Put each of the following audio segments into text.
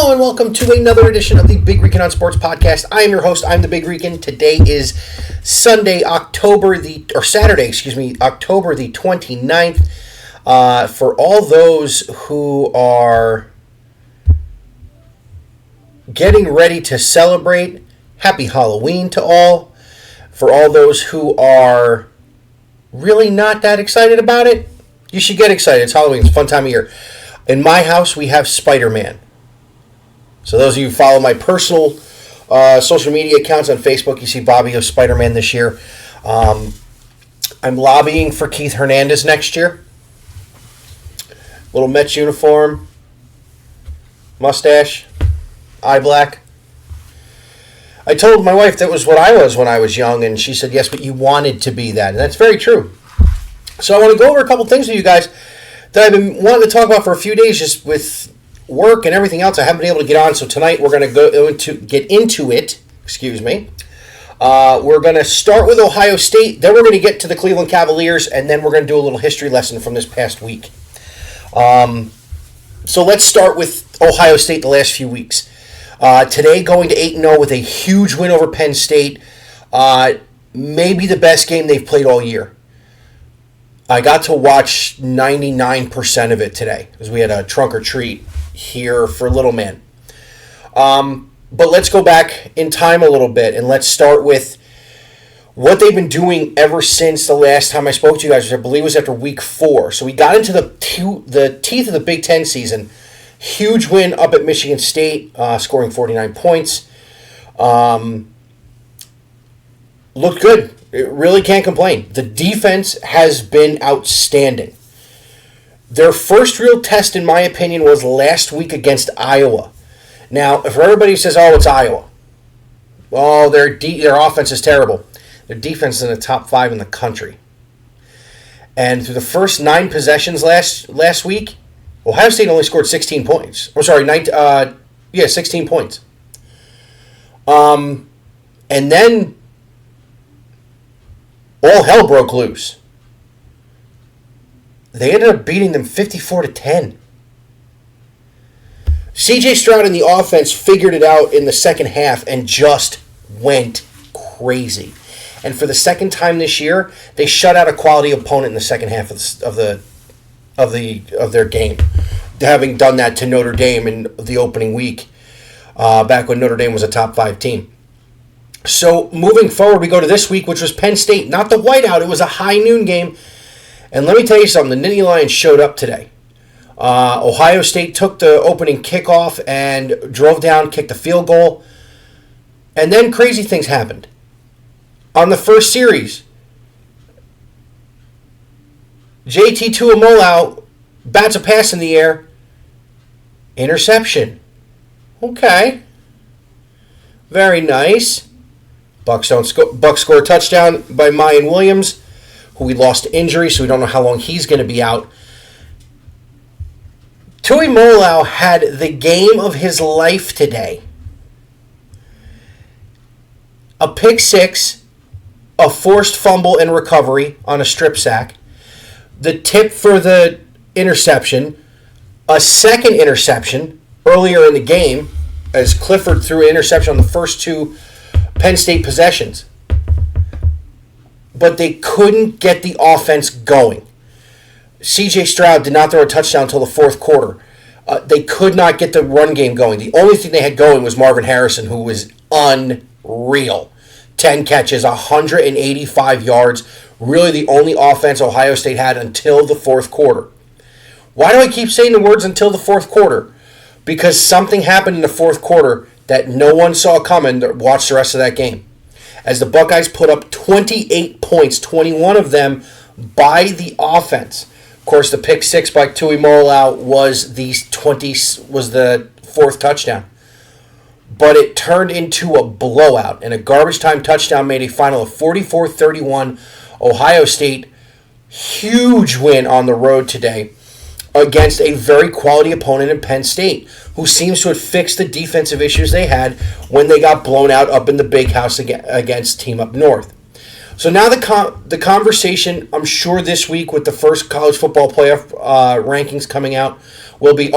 Hello and welcome to another edition of the Big Rican on Sports podcast. I am your host. I'm the Big Rican. Today is Saturday, October the 29th. For all those who are getting ready to celebrate, happy Halloween to all. For all those who are really not that excited about it, you should get excited. It's Halloween. It's a fun time of year. In my house, we have Spider-Man. So those of you who follow my personal social media accounts on Facebook, you see Bobby of Spider-Man this year. I'm lobbying for Keith Hernandez next year. Little Mets uniform, mustache, eye black. I told my wife that was what I was when I was young, and she said, yes, but you wanted to be that. And that's very true. So I want to go over a couple things with you guys that I've been wanting to talk about for a few days, just with work and everything else. I haven't been able to get on, so tonight we're going to get into it. We're going to start with Ohio State, then we're going to get to the Cleveland Cavaliers, and then we're going to do a little history lesson from this past week. So let's start with Ohio State the last few weeks. Today going to 8-0 with a huge win over Penn State. Maybe the best game they've played all year. I got to watch 99% of it today because we had a trunk or treat here for Little Man. But let's go back in time a little bit and let's start with what they've been doing ever since the last time I spoke to you guys, which I believe was after week 4. So we got into the teeth of the Big Ten season. Huge win up at Michigan State, scoring 49 points. Looked good. It really can't complain. The defense has been outstanding. Their first real test, in my opinion, was last week against Iowa. Now, for everybody who says, oh, it's Iowa. Oh, their offense is terrible. Their defense is in the top 5 in the country. And through the first 9 possessions last week, Ohio State only scored 16 points. 16 points. And then all hell broke loose. They ended up beating them 54-10. C.J. Stroud in the offense figured it out in the second half and just went crazy. And for the second time this year, they shut out a quality opponent in the second half of their game, having done that to Notre Dame in the opening week, back when Notre Dame was a top 5 team. So moving forward, we go to this week, which was Penn State. Not the whiteout. It was a high noon game. And let me tell you something. The Nittany Lions showed up today. Ohio State took the opening kickoff and drove down, kicked the field goal. And then crazy things happened. On the first series, JT Tuimoloau bats a pass in the air. Interception. Okay. Very nice. Bucks score a touchdown by Mayan Williams, who we lost to injury, so we don't know how long he's going to be out. Tuimoloau had the game of his life today. A pick 6, a forced fumble and recovery on a strip sack, the tip for the interception, a second interception earlier in the game, as Clifford threw an interception on the first 2 Penn State possessions. But they couldn't get the offense going. C.J. Stroud did not throw a touchdown until the fourth quarter. They could not get the run game going. The only thing they had going was Marvin Harrison, who was unreal. 10 catches, 185 yards. Really the only offense Ohio State had until the fourth quarter. Why do I keep saying the words until the fourth quarter? Because something happened in the fourth quarter that no one saw coming that watched the rest of that game. As the Buckeyes put up 28 points, 21 of them by the offense. Of course, the pick 6 by Tuimoloau was the 4th touchdown. But it turned into a blowout, and a garbage time touchdown made a final of 44-31. Ohio State, huge win on the road today against a very quality opponent in Penn State, who seems to have fixed the defensive issues they had when they got blown out up in the big house against Team Up North. So now the conversation, I'm sure this week with the first college football playoff rankings coming out, will be,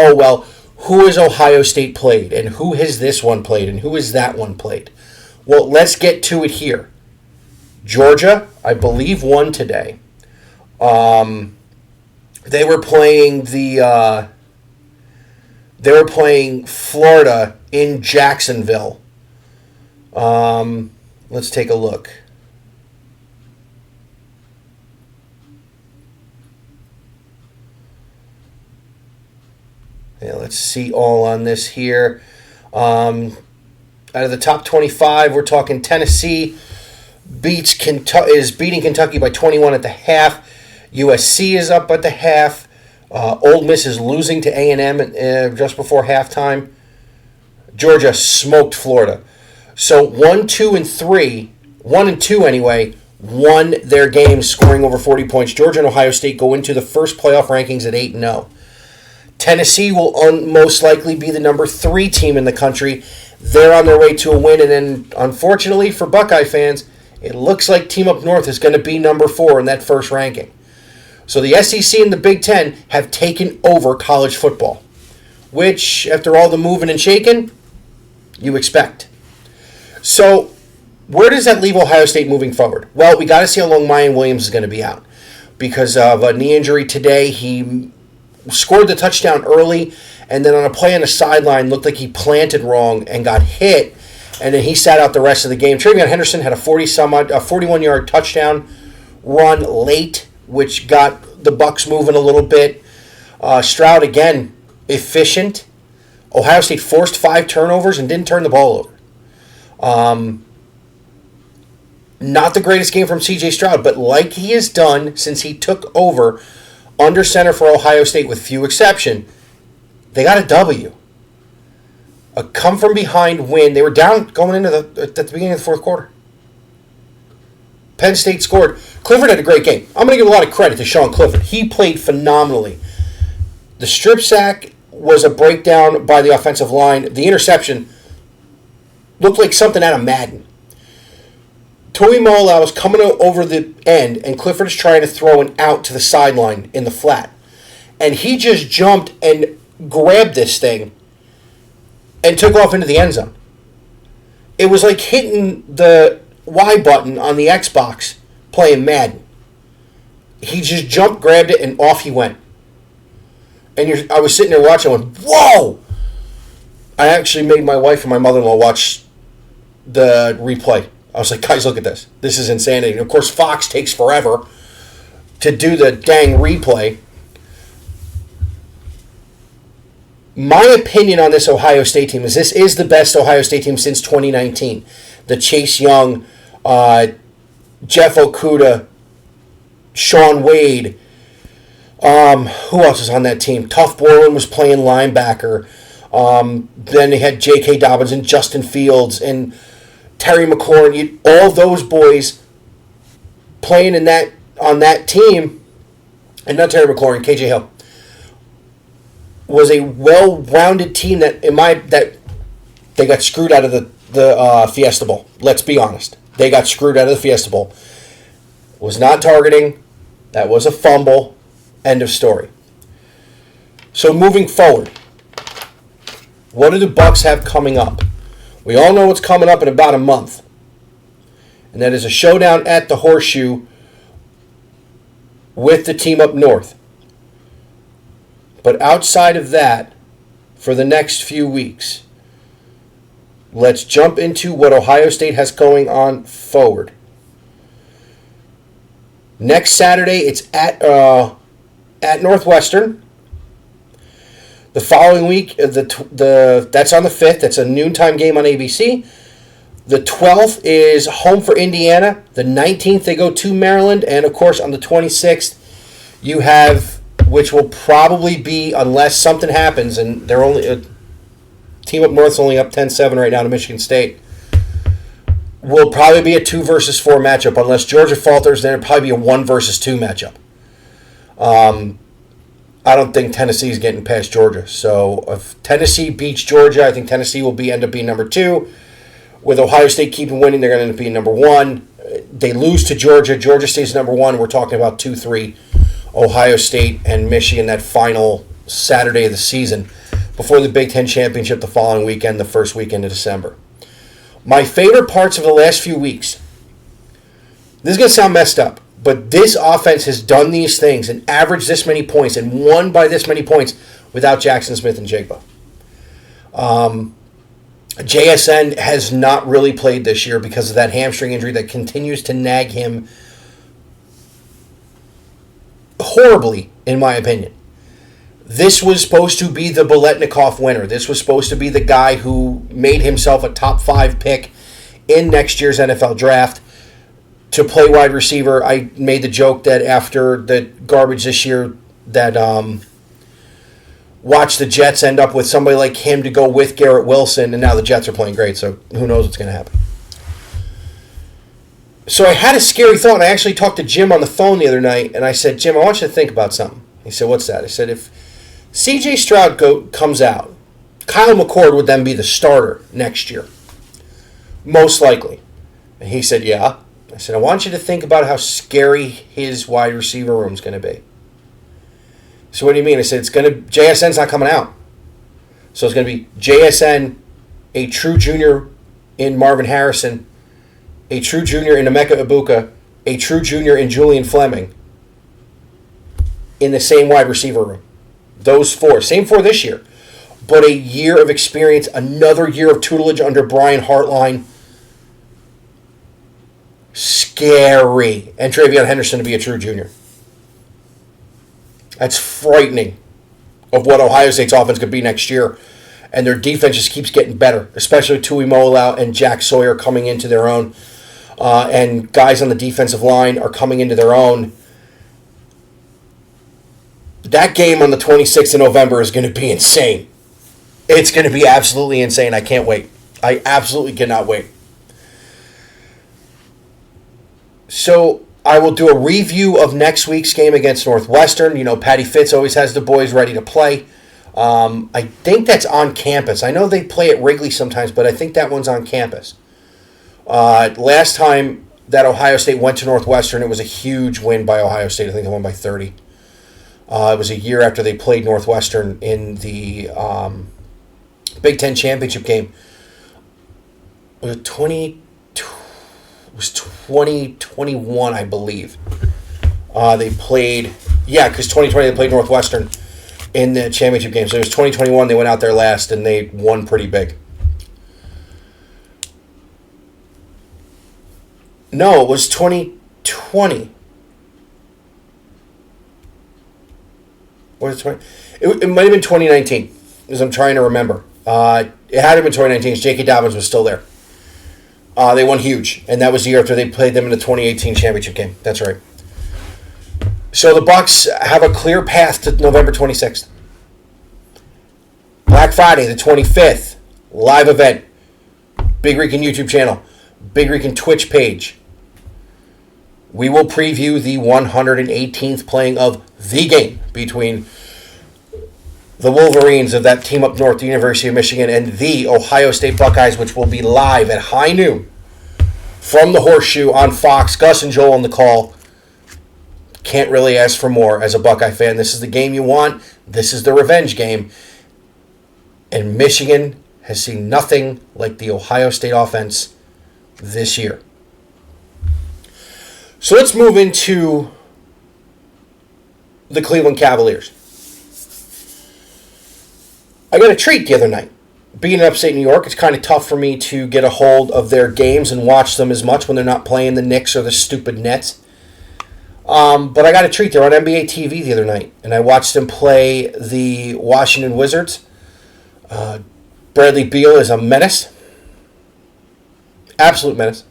who has Ohio State played, and who has this one played, and who has that one played? Well, let's get to it here. Georgia, I believe, won today. They were playing Florida in Jacksonville. Let's take a look. Yeah, let's see all on this here. Out of the top 25, we're talking Tennessee is beating Kentucky by 21 at the half. USC is up at the half. Ole Miss is losing to A&M just before halftime. Georgia smoked Florida. So 1, 2, and 3, 1 and 2 anyway, won their games scoring over 40 points. Georgia and Ohio State go into the first playoff rankings at 8-0. Tennessee will most likely be the number 3 team in the country. They're on their way to a win, and then unfortunately for Buckeye fans, it looks like Team Up North is going to be number 4 in that first ranking. So the SEC and the Big Ten have taken over college football, which, after all the moving and shaking, you expect. So where does that leave Ohio State moving forward? Well, we got to see how long Mayan Williams is going to be out. Because of a knee injury today, he scored the touchdown early, and then on a play on the sideline, looked like he planted wrong and got hit, and then he sat out the rest of the game. TreVeyon Henderson had a 41-yard touchdown run late, which got the Bucs moving a little bit. Stroud, again, efficient. Ohio State forced 5 turnovers and didn't turn the ball over. Not the greatest game from C.J. Stroud, but like he has done since he took over under center for Ohio State with few exception, they got a W. A come-from-behind win. They were down going into at the beginning of the fourth quarter. Penn State scored. Clifford had a great game. I'm going to give a lot of credit to Sean Clifford. He played phenomenally. The strip sack was a breakdown by the offensive line. The interception looked like something out of Madden. Toy Molau was coming over the end, and Clifford is trying to throw an out to the sideline in the flat. And he just jumped and grabbed this thing and took off into the end zone. It was like hitting the Y button on the Xbox playing Madden. He just jumped, grabbed it, and off he went. And I was sitting there watching, I went, whoa! I actually made my wife and my mother-in-law watch the replay. I was like, guys, look at this. This is insanity. And of course, Fox takes forever to do the dang replay. My opinion on this Ohio State team is this is the best Ohio State team since 2019. The Chase Young, Jeff Okudah, Sean Wade. Who else is on that team? Tuff Borland was playing linebacker. Then they had J.K. Dobbins and Justin Fields and Terry McLaurin. All those boys playing on that team, and not Terry McLaurin, K.J. Hill, was a well-rounded team that they got screwed out of the Fiesta Bowl. Let's be honest. They got screwed out of the Fiesta Bowl. Was not targeting. That was a fumble. End of story. So moving forward, what do the Bucs have coming up? We all know what's coming up in about a month. And that is a showdown at the Horseshoe with the team up north. But outside of that, for the next few weeks, let's jump into what Ohio State has going on forward. Next Saturday, it's at Northwestern. The following week, that's on the 5th. That's a noontime game on ABC. The 12th is home for Indiana. The 19th, they go to Maryland. And, of course, on the 26th, you have, which will probably be, unless something happens, and they're only team up north's only up 10-7 right now to Michigan State, will probably be a 2 versus 4 matchup. Unless Georgia falters, then it'll probably be a 1 versus 2 matchup. I don't think Tennessee's getting past Georgia. So if Tennessee beats Georgia, I think Tennessee will end up being number 2. With Ohio State keeping winning, they're going to end up being number 1. They lose to Georgia. Georgia stays number 1. We're talking about 2-3. Ohio State and Michigan, that final Saturday of the season. before the Big Ten Championship the following weekend, the first weekend of December. My favorite parts of the last few weeks, this is going to sound messed up, but this offense has done these things and averaged this many points and won by this many points without Jackson Smith and Jigba. JSN has not really played this year because of that hamstring injury that continues to nag him horribly, in my opinion. This was supposed to be the Biletnikoff winner. This was supposed to be the guy who made himself a top 5 pick in next year's NFL draft to play wide receiver. I made the joke that after the garbage this year that watch the Jets end up with somebody like him to go with Garrett Wilson, and now the Jets are playing great, so who knows what's going to happen. So I had a scary thought. I actually talked to Jim on the phone the other night, and I said, Jim, I want you to think about something. He said, what's that? I said, if C.J. Stroud comes out, Kyle McCord would then be the starter next year. Most likely. And he said, yeah. I said, I want you to think about how scary his wide receiver room is going to be. So what do you mean? I said, JSN's not coming out. So it's going to be JSN, a true junior in Marvin Harrison, a true junior in Emeka Ibuka, a true junior in Julian Fleming in the same wide receiver room. Those 4. Same 4 this year. But a year of experience, another year of tutelage under Brian Hartline. Scary. And Travion Henderson to be a true junior. That's frightening of what Ohio State's offense could be next year. And their defense just keeps getting better, especially Tui Molau and Jack Sawyer coming into their own. And guys on the defensive line are coming into their own. That game on the 26th of November is going to be insane. It's going to be absolutely insane. I can't wait. I absolutely cannot wait. So I will do a review of next week's game against Northwestern. You know, Patty Fitz always has the boys ready to play. I think that's on campus. I know they play at Wrigley sometimes, but I think that one's on campus. Last time that Ohio State went to Northwestern, it was a huge win by Ohio State. I think they won by 30. It was a year after they played Northwestern in the Big Ten championship game. Was it 2021, I believe. They played, because 2020 they played Northwestern in the championship game. So it was 2021, they went out there last, and they won pretty big. No, it was 2020. Was it 20? It might have been 2019, because I'm trying to remember. It had to have been 2019, because J.K. Dobbins was still there. They won huge, and that was the year after they played them in the 2018 championship game. That's right. So the Bucks have a clear path to November 26th. Black Friday, the 25th, live event. Big Rican YouTube channel. Big Rican Twitch page. We will preview the 118th playing of the game between the Wolverines of that team up north, the University of Michigan, and the Ohio State Buckeyes, which will be live at high noon from the Horseshoe on Fox. Gus and Joel on the call. Can't really ask for more as a Buckeye fan. This is the game you want. This is the revenge game. And Michigan has seen nothing like the Ohio State offense this year. So let's move into the Cleveland Cavaliers. I got a treat the other night. Being in upstate New York, it's kind of tough for me to get a hold of their games and watch them as much when they're not playing the Knicks or the stupid Nets. But I got a treat. They were on NBA TV the other night, and I watched them play the Washington Wizards. Bradley Beal is a menace. Absolute menace.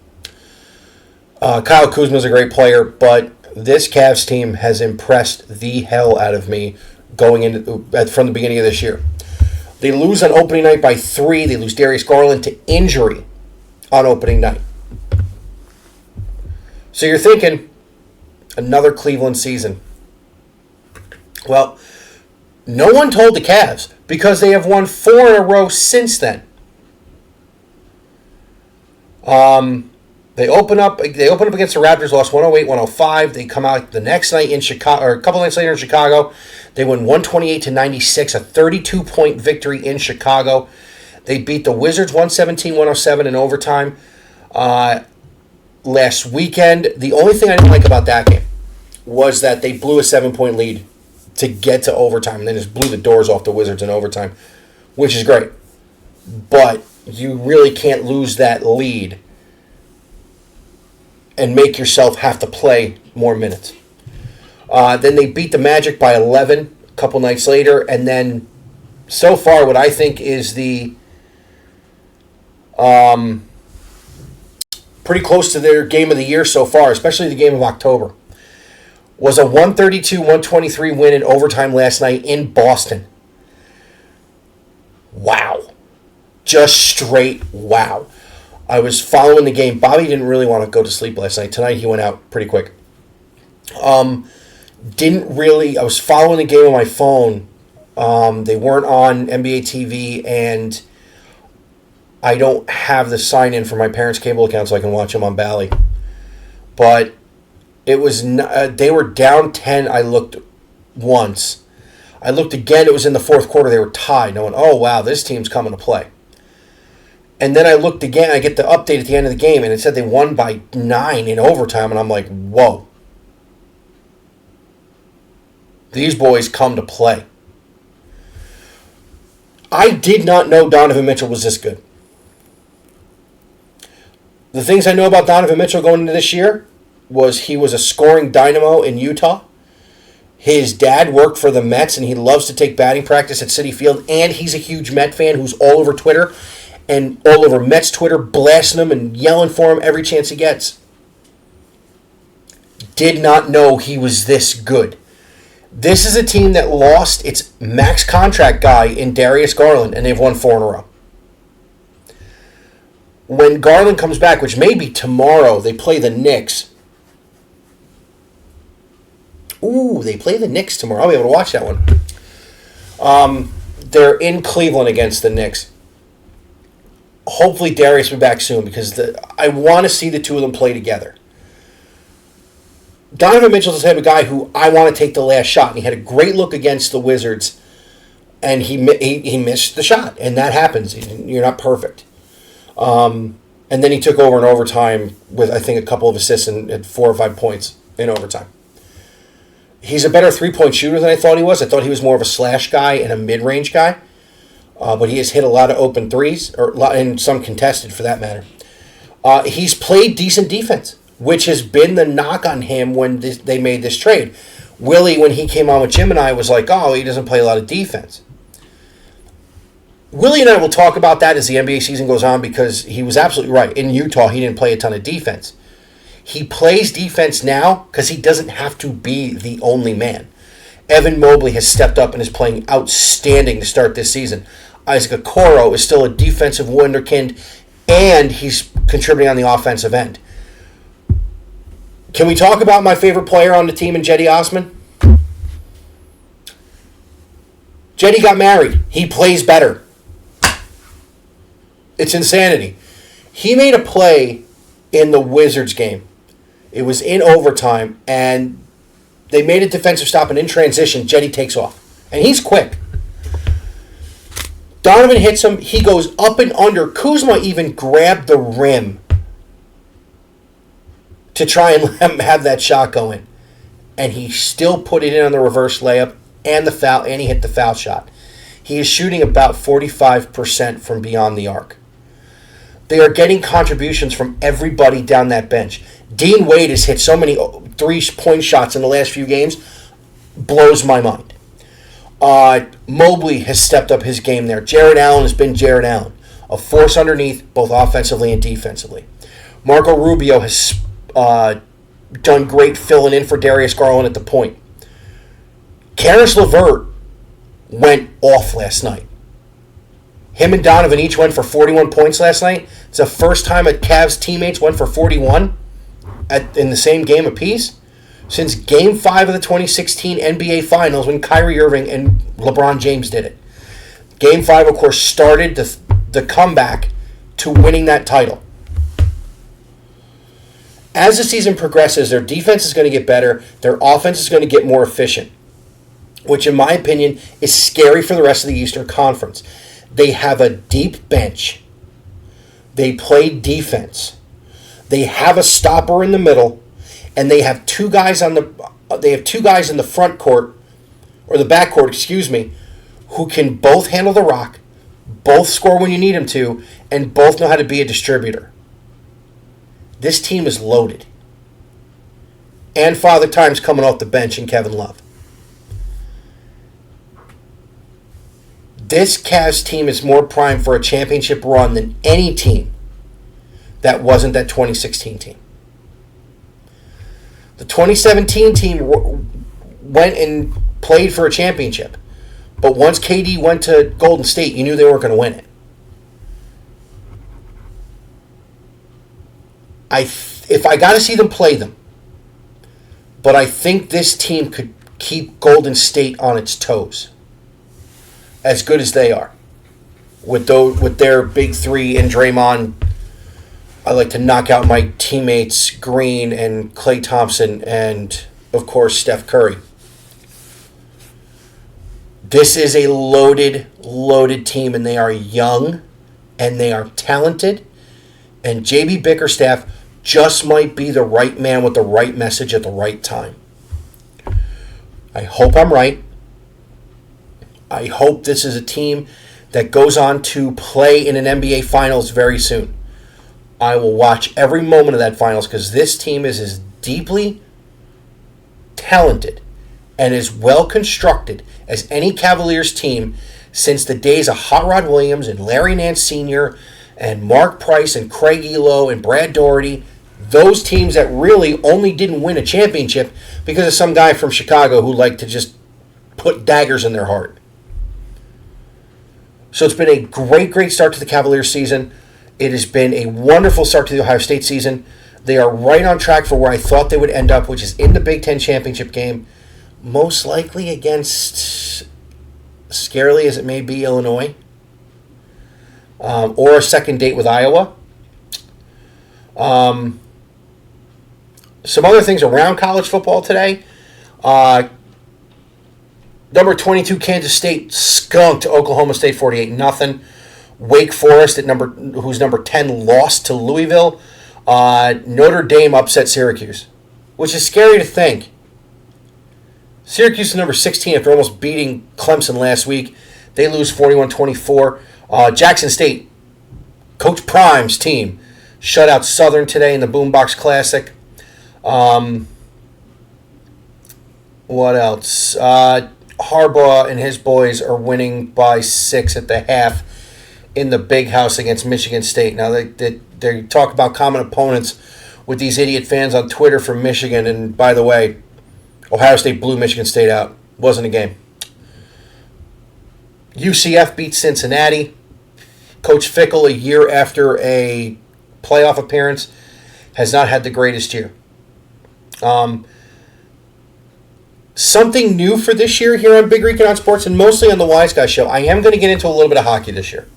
Kyle Kuzma is a great player, but this Cavs team has impressed the hell out of me going into from the beginning of this year. They lose on opening night by 3. They lose Darius Garland to injury on opening night. So you're thinking, another Cleveland season. Well, no one told the Cavs because they have won 4 in a row since then. They open up against the Raptors, lost 108-105. They come out the next night in Chicago, or a couple nights later in Chicago. They win 128-96, a 32-point victory in Chicago. They beat the Wizards 117-107 in overtime. Last weekend, the only thing I didn't like about that game was that they blew a 7-point lead to get to overtime and then just blew the doors off the Wizards in overtime, which is great. But you really can't lose that lead and make yourself have to play more minutes. Then they beat the Magic by 11 a couple nights later, and then so far what I think is the pretty close to their game of the year so far, especially the game of October, was a 132-123 win in overtime last night in Boston. Wow. Just straight wow. I was following the game. Bobby didn't really want to go to sleep last night. Tonight he went out pretty quick. I was following the game on my phone. They weren't on NBA TV, and I don't have the sign-in for my parents' cable account so I can watch them on Bally. But it was they were down 10. I looked once. I looked again. It was in the fourth quarter. They were tied. I went, oh, wow, this team's coming to play. And then I looked again. I get the update at the end of the game, and it said they won by 9 in overtime. And I'm like, whoa. These boys come to play. I did not know Donovan Mitchell was this good. The things I know about Donovan Mitchell going into this year was he was a scoring dynamo in Utah. His dad worked for the Mets, and he loves to take batting practice at Citi Field. And he's a huge Met fan who's all over Twitter and all over Mets Twitter, blasting him and yelling for him every chance he gets. Did not know he was this good. This is a team that lost its max contract guy in Darius Garland, and they've won 4 in a row. When Garland comes back, which may be tomorrow, they play the Knicks. Ooh, they play the Knicks tomorrow. I'll be able to watch that one. They're in Cleveland against the Knicks. Hopefully Darius will be back soon because I want to see the two of them play together. Donovan Mitchell's the type of guy who I want to take the last shot. And he had a great look against the Wizards, and he missed the shot. And that happens. You're not perfect. And then he took over in overtime with, I think, a couple of assists and had 4 or 5 points in overtime. He's a better three-point shooter than I thought he was. I thought he was more of a slash guy and a mid-range guy. But he has hit a lot of open threes, and some contested for that matter. He's played decent defense, which has been the knock on him when they made this trade. Willie, when he came on with Jim and I, was like, oh, he doesn't play a lot of defense. Willie and I will talk about that as the NBA season goes on because he was absolutely right. In Utah, he didn't play a ton of defense. He plays defense now because he doesn't have to be the only man. Evan Mobley has stepped up and is playing outstanding to start this season. Isaac Okoro is still a defensive wunderkind, and he's contributing on the offensive end. Can we talk about my favorite player on the team in Cedi Osman? Cedi got married. He plays better. It's insanity. He made a play in the Wizards game. It was in overtime, and they made a defensive stop, and in transition, Cedi takes off. And he's quick. Donovan hits him. He goes up and under. Kuzma even grabbed the rim to try and let him have that shot go in. And he still put it in on the reverse layup and the foul, and he hit the foul shot. He is shooting about 45% from beyond the arc. They are getting contributions from everybody down that bench. Dean Wade has hit so many three-point shots in the last few games. Blows my mind. Mobley has stepped up his game there. Jared Allen has been Jared Allen. A force underneath, both offensively and defensively. Marco Rubio has done great filling in for Darius Garland at the point. Karis LeVert went off last night. Him and Donovan each went for 41 points last night. It's the first time a Cavs teammates went for 41 in the same game apiece since Game 5 of the 2016 NBA Finals when Kyrie Irving and LeBron James did it. Game 5, of course, started the comeback to winning that title. As the season progresses, their defense is going to get better. Their offense is going to get more efficient, which, in my opinion, is scary for the rest of the Eastern Conference. They have a deep bench. They play defense. They have a stopper in the middle, and they have two guys in the front court, or the back court, excuse me, who can both handle the rock, both score when you need them to, and both know how to be a distributor. This team is loaded. And Father Time's coming off the bench in Kevin Love. This Cavs team is more primed for a championship run than any team that wasn't that 2016 team. The 2017 team went and played for a championship. But once KD went to Golden State, you knew they weren't going to win it. If I got to see them, play them. But I think this team could keep Golden State on its toes. As good as they are. With their big three and Draymond, I like to knock out my teammates Green and Klay Thompson and, of course, Steph Curry. This is a loaded, loaded team, and they are young, and they are talented, and JB Bickerstaff just might be the right man with the right message at the right time. I hope I'm right. I hope this is a team that goes on to play in an NBA Finals very soon. I will watch every moment of that Finals because this team is as deeply talented and as well constructed as any Cavaliers team since the days of Hot Rod Williams and Larry Nance Sr. and Mark Price and Craig Elo and Brad Daugherty. Those teams that really only didn't win a championship because of some guy from Chicago who liked to just put daggers in their heart. So it's been a great, great start to the Cavaliers season. It has been a wonderful start to the Ohio State season. They are right on track for where I thought they would end up, which is in the Big Ten championship game, most likely against, scarily as it may be, Illinois, or a second date with Iowa. Some other things around college football today. Number 22, Kansas State skunked Oklahoma State 48-0. Wake Forest, who's number 10, lost to Louisville. Notre Dame upset Syracuse, which is scary to think. Syracuse is number 16 after almost beating Clemson last week. They lose 41-24. Jackson State, Coach Prime's team, shut out Southern today in the Boombox Classic. What else? Harbaugh and his boys are winning by 6 at the half in the Big House against Michigan State. Now, they talk about common opponents with these idiot fans on Twitter from Michigan. And by the way, Ohio State blew Michigan State out. Wasn't a game. UCF beat Cincinnati. Coach Fickle, a year after a playoff appearance, has not had the greatest year. Something new for this year here on Big Recon on Sports and mostly on the Wise Guy Show. I am going to get into a little bit of hockey this year.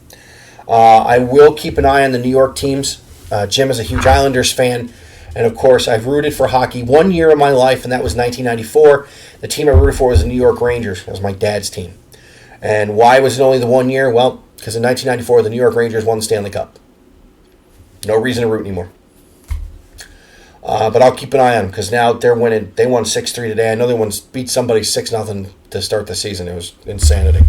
I will keep an eye on the New York teams. Jim is a huge Islanders fan. And, of course, I've rooted for hockey 1 year in my life, and that was 1994. The team I rooted for was the New York Rangers. That was my dad's team. And why was it only the 1 year? Well, because in 1994, the New York Rangers won the Stanley Cup. No reason to root anymore. But I'll keep an eye on them because now they're winning. They won 6-3 today. I know they beat somebody 6-0 to start the season. It was insanity.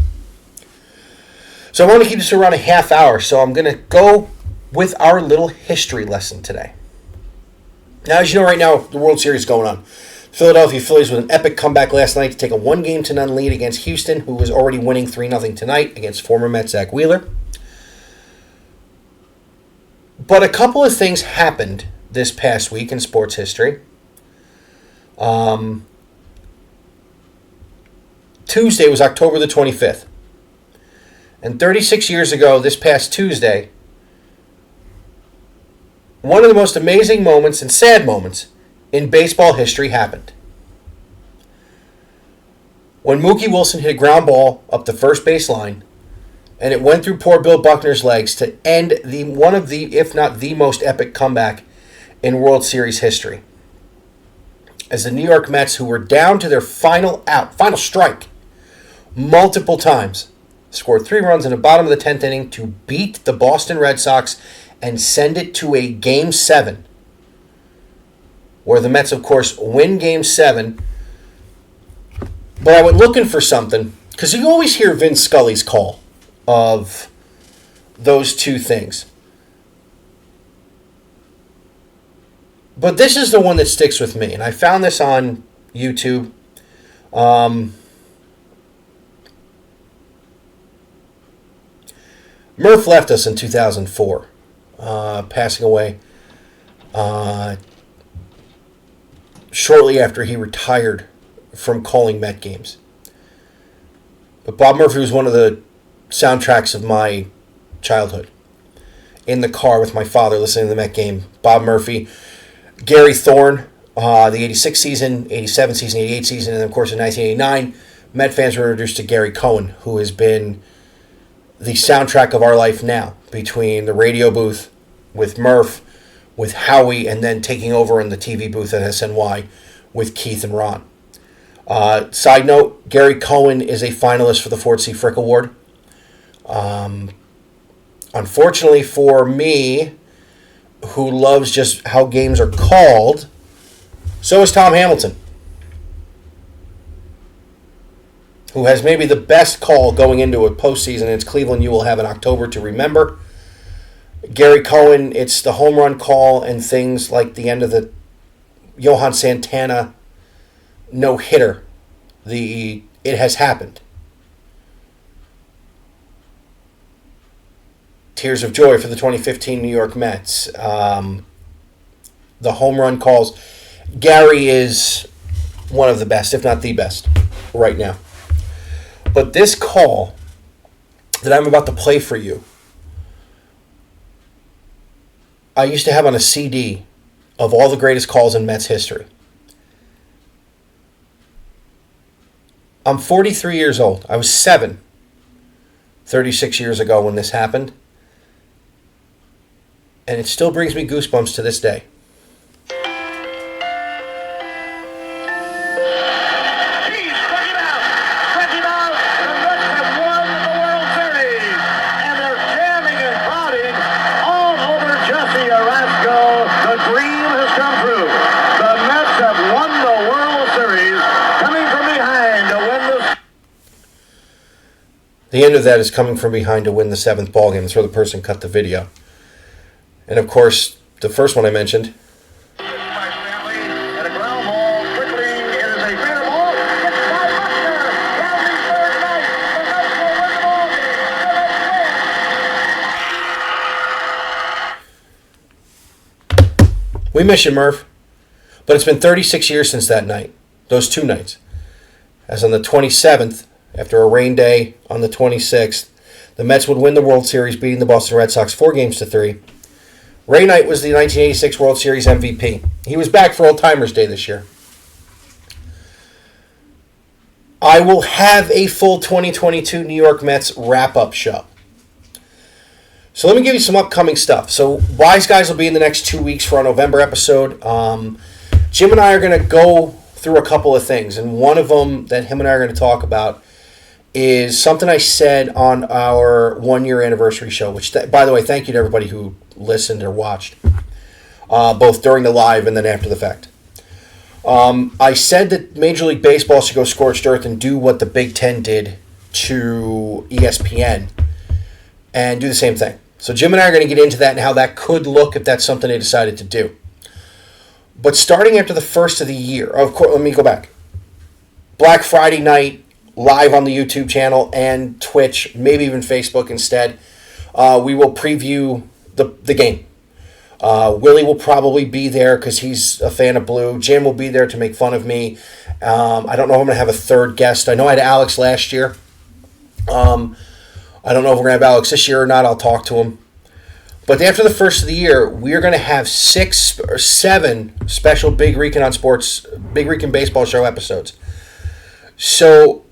So I want to keep this around a half hour. So I'm going to go with our little history lesson today. Now, as you know, right now, the World Series is going on. Philadelphia Phillies with an epic comeback last night to take a 1-0 lead against Houston, who was already winning 3-0 tonight against former Met Zach Wheeler. But a couple of things happened this past week in sports history. Tuesday was October the 25th. And 36 years ago, this past Tuesday, one of the most amazing moments and sad moments in baseball history happened. When Mookie Wilson hit a ground ball up the first base line, and it went through poor Bill Buckner's legs to end one of the, if not the most epic comeback in World Series history. As the New York Mets, who were down to their final strike, multiple times, scored 3 runs in the bottom of the 10th inning to beat the Boston Red Sox and send it to a Game 7, where the Mets, of course, win Game 7. But I went looking for something, because you always hear Vince Scully's call of those two things. But this is the one that sticks with me, and I found this on YouTube. Murph left us in 2004, passing away shortly after he retired from calling Met games. But Bob Murphy was one of the soundtracks of my childhood. In the car with my father listening to the Met game, Bob Murphy, Gary Thorne, the 86 season, 87 season, 88 season, and of course in 1989, Met fans were introduced to Gary Cohen, who has been the soundtrack of our life now, between the radio booth with Murph, with Howie, and then taking over in the TV booth at SNY with Keith and Ron. Side note, Gary Cohen is a finalist for the Ford C. Frick Award. Unfortunately for me, who loves just how games are called, so is Tom Hamilton, who has maybe the best call going into a postseason. It's Cleveland You Will Have in October to Remember. Gary Cohen, it's the home run call and things like the end of the Johan Santana no-hitter. It has happened. Tears of joy for the 2015 New York Mets. The home run calls. Gary is one of the best, if not the best, right now. But this call that I'm about to play for you, I used to have on a CD of all the greatest calls in Mets history. I'm 43 years old. I was 7 36 years ago when this happened. And it still brings me goosebumps to this day. The end of that is coming from behind to win the 7th ballgame. That's where the person cut the video. And of course, the first one I mentioned. We miss you, Murph. But it's been 36 years since that night. Those 2 nights. As on the 27th, after a rain day on the 26th, the Mets would win the World Series, beating the Boston Red Sox 4-3. Ray Knight was the 1986 World Series MVP. He was back for Old Timers Day this year. I will have a full 2022 New York Mets wrap-up show. So let me give you some upcoming stuff. So Wise Guys will be in the next 2 weeks for our November episode. Jim and I are going to go through a couple of things, and one of them that him and I are going to talk about is something I said on our 1-year anniversary show, which, by the way, thank you to everybody who listened or watched, both during the live and then after the fact. I said that Major League Baseball should go scorched earth and do what the Big Ten did to ESPN and do the same thing. So Jim and I are going to get into that and how that could look if that's something they decided to do. But starting after the first of the year, of course, let me go back. Black Friday night, live on the YouTube channel and Twitch, maybe even Facebook instead. We will preview the game. Willie will probably be there because he's a fan of blue. Jim will be there to make fun of me. I don't know if I'm going to have a third guest. I know I had Alex last year. I don't know if we're going to have Alex this year or not. I'll talk to him. But after the first of the year, we're going to have 6 or 7 special Big Rican on Sports, Big Rican Baseball Show episodes. So,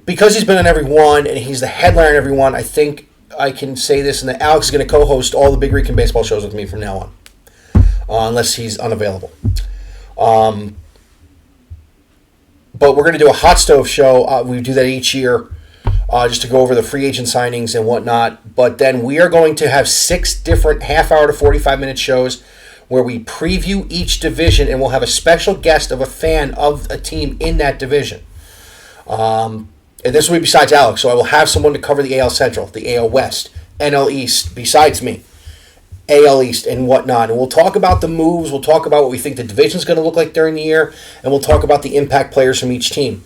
because he's been on every one and he's the headliner on every one, I think I can say this, and that Alex is going to co-host all the Big Rican Baseball shows with me from now unless he's unavailable. But we're going to do a hot stove show. We do that each year just to go over the free agent signings and whatnot. But then we are going to have 6 different half-hour to 45-minute shows where we preview each division, and we'll have a special guest of a fan of a team in that division. And this will be besides Alex, so I will have someone to cover the AL Central, the AL West, NL East, besides me, AL East, and whatnot. And we'll talk about the moves, we'll talk about what we think the division's going to look like during the year, and we'll talk about the impact players from each team.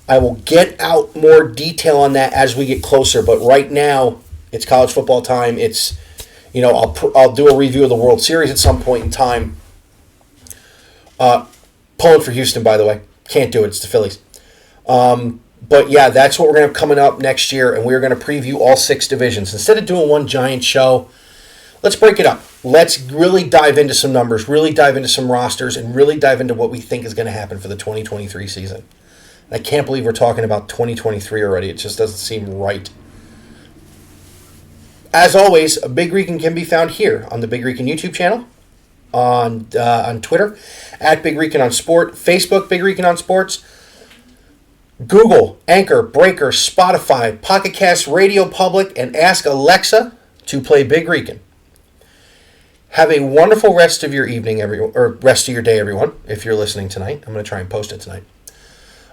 I will get out more detail on that as we get closer, but right now, it's college football time. It's, I'll do a review of the World Series at some point in time. Pulling for Houston, by the way. Can't do it. It's the Phillies. But yeah, that's what we're going to have coming up next year, and we're going to preview all 6 divisions. Instead of doing one giant show, let's break it up. Let's really dive into some numbers, really dive into some rosters, and really dive into what we think is going to happen for the 2023 season. I can't believe we're talking about 2023 already. It just doesn't seem right. As always, Big Rican can be found here on the Big Rican YouTube channel, on Twitter, at Big Rican on Sport, Facebook, Big Rican on Sports, Google, Anchor, Breaker, Spotify, Pocket Cast, Radio Public, and Ask Alexa to play Big Rican. Have a wonderful rest of your evening, or rest of your day, everyone, if you're listening tonight. I'm going to try and post it tonight.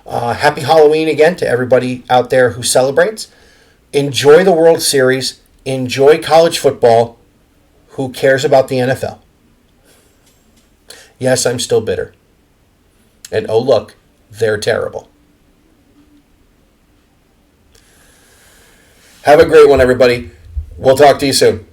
Happy Halloween again to everybody out there who celebrates. Enjoy the World Series. Enjoy college football. Who cares about the NFL? Yes, I'm still bitter. And oh look, they're terrible. Have a great one, everybody. We'll talk to you soon.